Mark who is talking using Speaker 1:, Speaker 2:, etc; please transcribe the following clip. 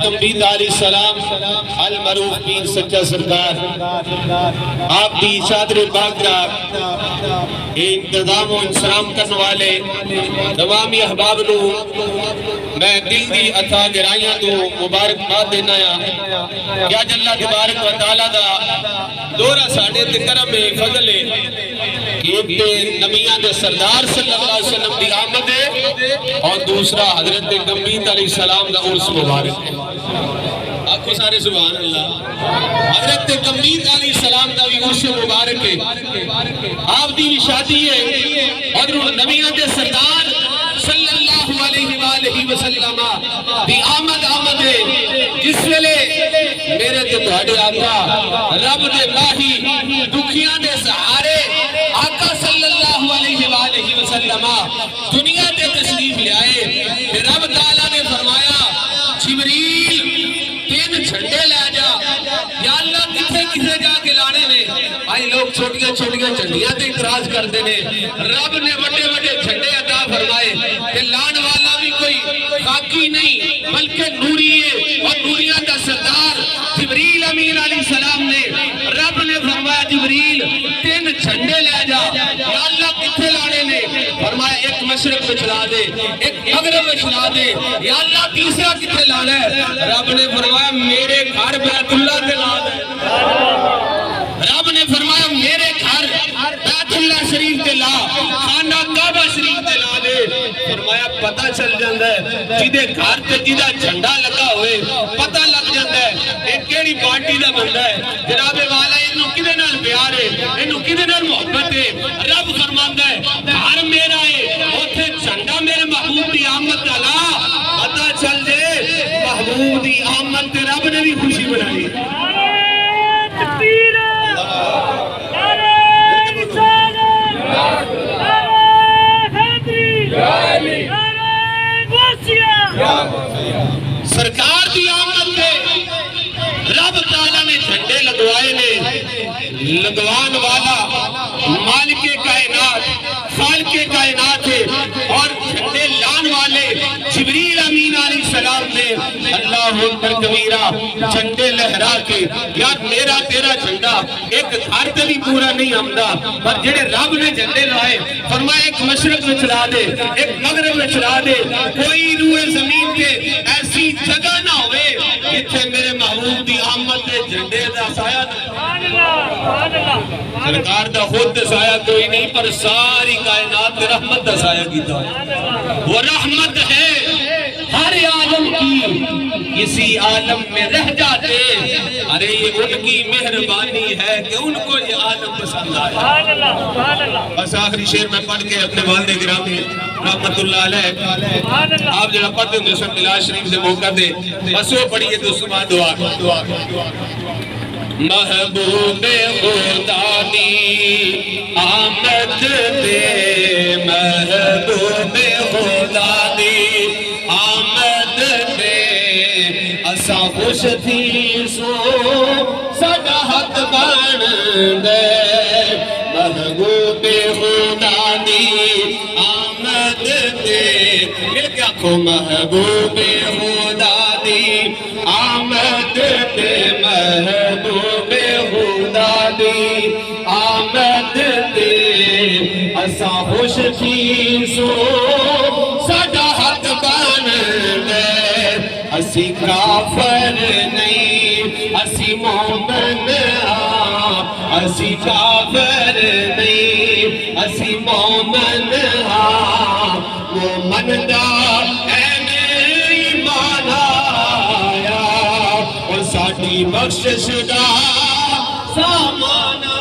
Speaker 1: گمبید علیہ السلام المعروف پیر سچا سرکار آپ دی چادر پاک دا انتظام و انسلام کرنے والے تمامی احباب نو میں دل دی عطا گرائیاں تو مبارکباد دینا یا اللہ تبارک و تعالیٰ دا دورہ ساڑھے تے کرم فضل ایک تے نبیاں دے سردار صلی اللہ علیہ وسلم دی آمد ہے اور دوسرا حضرت گمبید علیہ السلام دا عرس مبارک ہے. آنکھوں سارے سبحان اللہ. حضرت گمبید علیہ السلام دا بھی عرس مبارک ہے. آپ دی بھی شادی ہے اور نبیاں دے سردار صلی اللہ علیہ وآلہ وسلم دی آمد ہے جس ویلے میرے تے تہاڈے آقا رب دے ماہی دکھیاں دے سہارے آقا صلی اللہ علیہ وآلہ وسلم دنیا تے تشریف لے آئے. رب تعالیٰ نے فرمایا جبریل 3 جھنڈے لے جا. یا اللہ کتھے کتھے جا کے لانے نے. آئی لوگ چھوٹیاں چھوٹیاں جھنڈیاں تے اعتراض کرتے نے. رب نے بڑے بڑے جھنڈے عطا فرمائے کہ لان والا بھی کوئی خاکی نہیں بلکہ نوری ہے اور نوریاں دا سردار جبریل امین علیہ السلام نے. رب نے فرمایا جبریل 3 جھنڈے لے جا. یا اللہ کتھے لانے نے. فرمایا ایک مشرق میں چلا دے ایک مغرب میں چلا دے. یا اللہ تیسرا کتھے لانا ہے. رب نے فرمایا میرے گھر بیت اللہ تے لا دے. رب نے فرمایا میرے گھر بیت اللہ شریف تے لا خانہ کعبہ شریف تے لا دے. فرمایا پتہ چل جاندہ ہے جیدے گھر تے جیدہ جھنڈا لگا ہوئے پتہ لگ جاندہ ہے ایک کیڑی پارٹی دا بندہ ہے. جناب والا انہوں کدے نال پیار ہے انہوں کدے نال محبت ہے. رب فرماندہ ہے گھر میرا ہے اوتھے جھنڈا میرے محبوب دی آمد کا لا. پتہ چل جے محبوب دی آمد تے رب نے بھی خوشی بنائی. سرکار دی آمد پہ رب تعالیٰ نے جھنڈے لگوائے نے. لگوان والا مالک کائنات خالق کائنات ہے اور جھنڈے لان والے جبریل امین علیہ السلام نے. اللہ اکبر کبیرہ جھنڈے لہرا کے یار میرا تیرا جھنڈا ایک گھر تے بھی پورا نہیں آمدا پر جڑے رب نے جھنڈے لائے فرمایا ایک مشرق میں چلا دے ایک مغرب میں چلا دے. کوئی روئے زمین پہ ایسی جگہ نہ ہوئے جتھے میرے محبوب دی آمد دے جھنڈے دا سایہ سرکار دا خود سایہ کوئی نہیں پر ساری کائنات رحمت دا سایہ کیتا ہے. وہ رحمت ہے ہر عالم کی کسی عالم میں رہ جاتے. ارے یہ ان کی مہربانی ہے کہ ان کو یہ عالم پسند آیا. بس آخری شعر میں پڑھ کے اپنے والد گرامی رحمت اللہ علیہ آپ جنہاں پڑھتے ہوں دوسرا ملاد شریف سے موقع دے بس وہ پڑھئے تو سما دعا. محبوب خدا دی آمد دے محبوب خدا دی آمد دے. اسا خوش تھی سو ساڈا حق بن دے. محبوب خدا دی آمد دے. مل کے آنکھوں محبوب خدا دی آمد دے. محبوب خدا دی آمد دے. اسا خوش تھی سو ساڈا حق بن دے. اسی کافر نہیں اسی مومن ہاں. اسی کافر نہیں اسی مومن ہاں. مومن دا این ایمان آیا اور ساڈی بخشش دا سامان آیا.